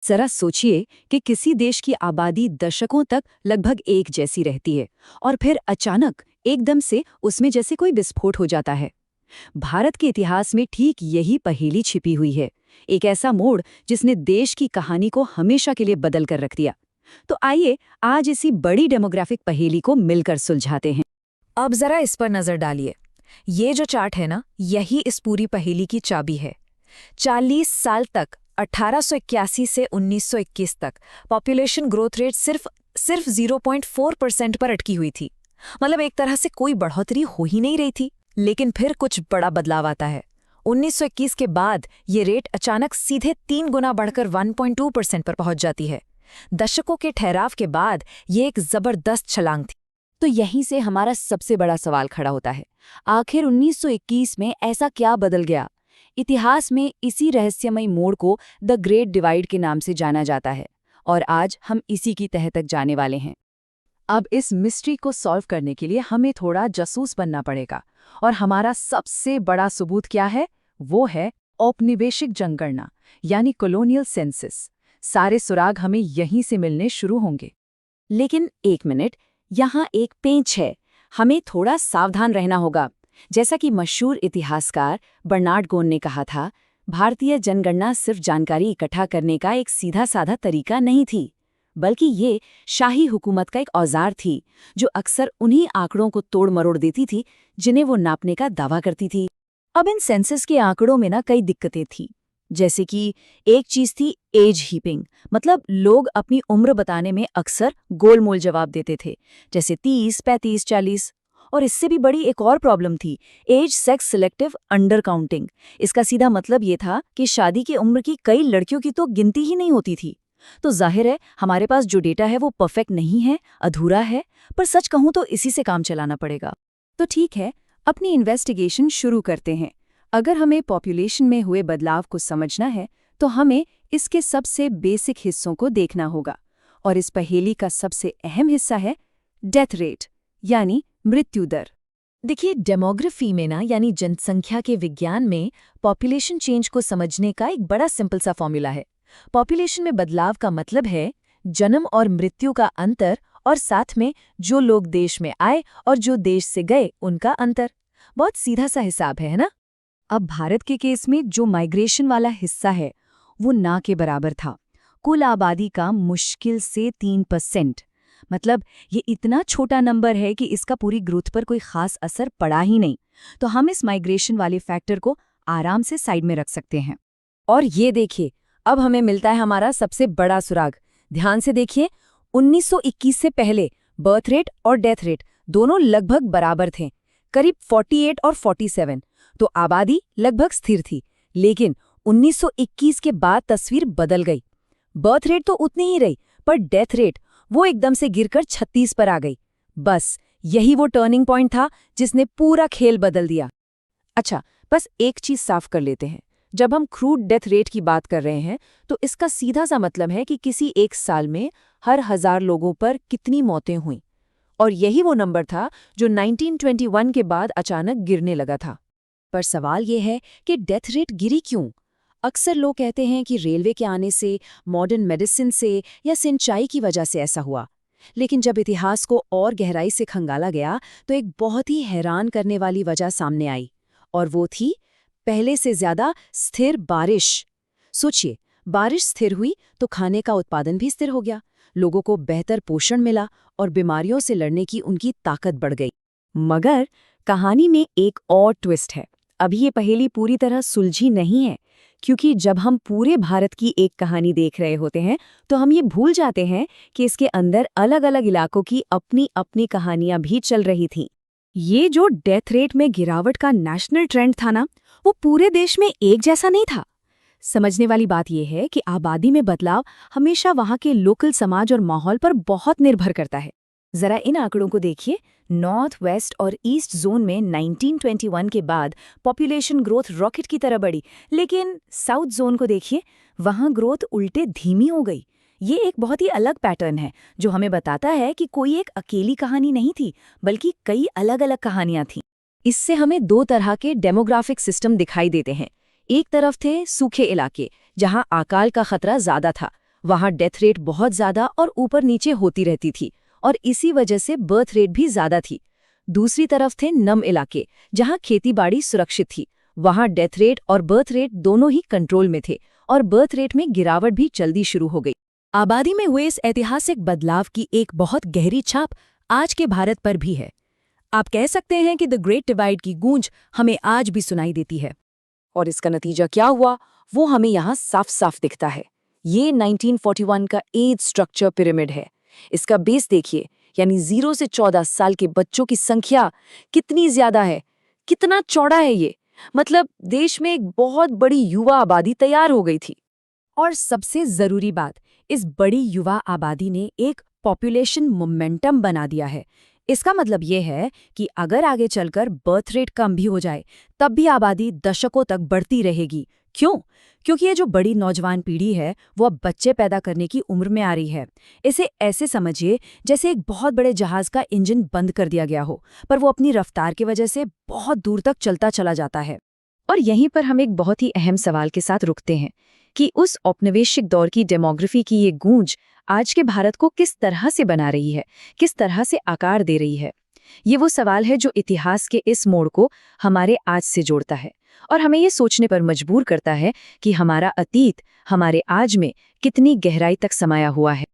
जरा सोचिए कि किसी देश की आबादी दशकों तक लगभग एक जैसी रहती है और फिर अचानक एकदम से उसमें जैसे कोई विस्फोट हो जाता है। भारत के इतिहास में ठीक यही पहेली छिपी हुई है। एक ऐसा मोड़ जिसने देश की कहानी को हमेशा के लिए बदल कर रख दिया। तो आइए आज इसी बड़ी डेमोग्राफिक पहेली को मिलकर सुलझाते हैं। अब जरा इस पर नजर डालिए। ये जो चार्ट है ना, यही इस पूरी पहेली की चाबी है। 40 साल तक 1881 से 1921 तक पॉपुलेशन ग्रोथ रेट सिर्फ 0.4% पर अटकी हुई थी। मतलब एक तरह से कोई बढ़ोतरी हो ही नहीं रही थी। लेकिन फिर कुछ बड़ा बदलाव आता है। 1921 के बाद ये रेट अचानक सीधे 3 गुना बढ़कर 1.2% पर पहुंच जाती है। दशकों के ठहराव के बाद ये एक जबरदस्त छलांग थी। तो यहीं से हमारा सबसे बड़ा सवाल खड़ा होता है, आखिर 1921 में ऐसा क्या बदल गया? इतिहास में इसी रहस्यमयी मोड़ को द ग्रेट डिवाइड के नाम से जाना जाता है और आज हम इसी की तह तक जाने वाले हैं। अब इस मिस्ट्री को सॉल्व करने के लिए हमें थोड़ा जासूस बनना पड़ेगा और हमारा सबसे बड़ा सबूत क्या है? वो है औपनिवेशिक जनगणना यानी कॉलोनियल सेंसस। सारे सुराग हमें यहीं से मिलने शुरू होंगे। लेकिन एक मिनट, यहाँ एक पेंच है। हमें थोड़ा सावधान रहना होगा। जैसा कि मशहूर इतिहासकार बर्नार्ड गोन ने कहा था, भारतीय जनगणना सिर्फ जानकारी इकट्ठा करने का एक सीधा साधा तरीका नहीं थी, बल्कि ये शाही हुकूमत का एक औजार थी जो अक्सर उन्हीं आंकड़ों को तोड़ मरोड़ देती थी जिन्हें वो नापने का दावा करती थी। अब इन सेंसस के आंकड़ों में ना कई दिक्कतें थी। जैसे कि एक चीज थी एज हीपिंग, मतलब लोग अपनी उम्र बताने में अक्सर गोलमोल जवाब देते थे, जैसे 30, 35, 40। और इससे भी बड़ी एक और प्रॉब्लम थी, age sex selective undercounting. इसका सीधा मतलब ये था कि शादी की उम्र की कई लड़कियों की तो गिनती ही नहीं होती थी। तो जाहिर है हमारे पास जो डेटा है वो परफेक्ट नहीं है, अधूरा है। पर सच कहूं तो इसी से काम चलाना पड़ेगा। तो ठीक है, अपनी इन्वेस्टिगेशन शुरू करते हैं। अगर हमें पॉपुलेशन में हुए बदलाव को समझना है तो हमें इसके सबसे बेसिक हिस्सों को देखना होगा। और इस पहेली का सबसे अहम हिस्सा है डेथ रेट यानी मृत्यु दर। देखिए, डेमोग्राफी में ना यानी जनसंख्या के विज्ञान में पॉपुलेशन चेंज को समझने का एक बड़ा सिंपल सा फॉर्मूला है। पॉपुलेशन में बदलाव का मतलब है जन्म और मृत्यु का अंतर और साथ में जो लोग देश में आए और जो देश से गए उनका अंतर। बहुत सीधा सा हिसाब है ना? अब भारत के केस में जो माइग्रेशन वाला हिस्सा है वो ना के बराबर था। कुल आबादी का मुश्किल से 3%। मतलब ये इतना छोटा नंबर है कि इसका पूरी ग्रोथ पर कोई खास असर पड़ा ही नहीं। तो हम इस माइग्रेशन वाले फैक्टर को आराम से साइड में रख सकते हैं। और ये देखिए, अब हमें मिलता है हमारा सबसे बड़ा सुराग। ध्यान से देखिए, 1921 से पहले बर्थ रेट और डेथ रेट दोनों लगभग बराबर थे, करीब 48 और 47। तो आबादी लगभग स्थिर थी। लेकिन 1921 के बाद तस्वीर बदल गई। बर्थ रेट तो उतनी ही रही, पर डेथ रेट वो एकदम से गिरकर 36 पर आ गई। बस यही वो टर्निंग पॉइंट था जिसने पूरा खेल बदल दिया। अच्छा, बस एक चीज साफ कर लेते हैं। जब हम क्रूड डेथ रेट की बात कर रहे हैं तो इसका सीधा सा मतलब है कि किसी एक साल में हर 1000 लोगों पर कितनी मौतें हुईं। और यही वो नंबर था जो 1921 के बाद अचानक गिरने लगा था। पर सवाल ये है कि डेथ रेट गिरी क्यों? अक्सर लोग कहते हैं कि रेलवे के आने से, मॉडर्न मेडिसिन से या सिंचाई की वजह से ऐसा हुआ। लेकिन जब इतिहास को और गहराई से खंगाला गया तो एक बहुत ही हैरान करने वाली वजह सामने आई, और वो थी पहले से ज्यादा स्थिर बारिश। सोचिए, बारिश स्थिर हुई तो खाने का उत्पादन भी स्थिर हो गया, लोगों को बेहतर पोषण मिला और बीमारियों से लड़ने की उनकी ताकत बढ़ गई। मगर कहानी में एक और ट्विस्ट है। अभी ये पहेली पूरी तरह सुलझी नहीं है, क्योंकि जब हम पूरे भारत की एक कहानी देख रहे होते हैं तो हम ये भूल जाते हैं कि इसके अंदर अलग अलग इलाकों की अपनी अपनी कहानियां भी चल रही थीं। ये जो डेथ रेट में गिरावट का नेशनल ट्रेंड था ना, वो पूरे देश में एक जैसा नहीं था। समझने वाली बात यह है कि आबादी में बदलाव हमेशा वहाँ के लोकल समाज और माहौल पर बहुत निर्भर करता है। जरा इन आंकड़ों को देखिए। नॉर्थ, वेस्ट और ईस्ट जोन में 1921 के बाद पॉपुलेशन ग्रोथ रॉकेट की तरह बढ़ी, लेकिन साउथ जोन को देखिए, वहाँ ग्रोथ उल्टे धीमी हो गई। ये एक बहुत ही अलग पैटर्न है जो हमें बताता है कि कोई एक अकेली कहानी नहीं थी, बल्कि कई अलग अलग कहानियां थीं। इससे हमें दो तरह के डेमोग्राफिक सिस्टम दिखाई देते हैं। एक तरफ थे सूखे इलाके जहां अकाल का खतरा ज्यादा था, वहाँ डेथ रेट बहुत ज़्यादा और ऊपर नीचे होती रहती थी और इसी वजह से बर्थ रेट भी ज़्यादा थी। दूसरी तरफ थे नम इलाके, जहाँ खेतीबाड़ी सुरक्षित थी। वहाँ डेथ रेट और बर्थ रेट दोनों ही कंट्रोल में थे और बर्थ रेट में गिरावट भी जल्दी शुरू हो गई। आबादी में हुए इस ऐतिहासिक बदलाव की एक बहुत गहरी छाप आज के भारत पर भी है। आप कह सकते हैं कि द ग्रेट डिवाइड की गूंज हमें आज भी सुनाई देती है। और इसका नतीजा क्या हुआ, वो हमें यहाँ साफ साफ दिखता है। ये 1941 का एज स्ट्रक्चर पिरामिड है। इसका बेस देखिए, यानी 0 से 14 साल के बच्चों की संख्या कितनी ज्यादा है, कितना चौड़ा है ये। मतलब देश में एक बहुत बड़ी युवा आबादी तैयार हो गई थी। और सबसे जरूरी बात, इस बड़ी युवा आबादी ने एक पॉपुलेशन मोमेंटम बना दिया है। इसका मतलब ये है कि अगर आगे चलकर बर्थ रेट कम भी हो जाए, तब भी आबादी दशकों तक बढ़ती रहेगी। क्यों? क्योंकि ये जो बड़ी नौजवान पीढ़ी है, वो अब बच्चे पैदा करने की उम्र में आ रही है। इसे ऐसे समझिए जैसे एक बहुत बड़े जहाज का इंजन बंद कर दिया गया हो, पर वो अपनी रफ्तार की वजह से बहुत दूर तक चलता चला जाता है। और यहीं पर हम एक बहुत ही अहम सवाल के साथ रुकते हैं कि उस औपनिवेशिक दौर की डेमोग्राफी की ये गूंज आज के भारत को किस तरह से बना रही है, किस तरह से आकार दे रही है। ये वो सवाल है जो इतिहास के इस मोड़ को हमारे आज से जोड़ता है और हमें ये सोचने पर मजबूर करता है कि हमारा अतीत हमारे आज में कितनी गहराई तक समाया हुआ है।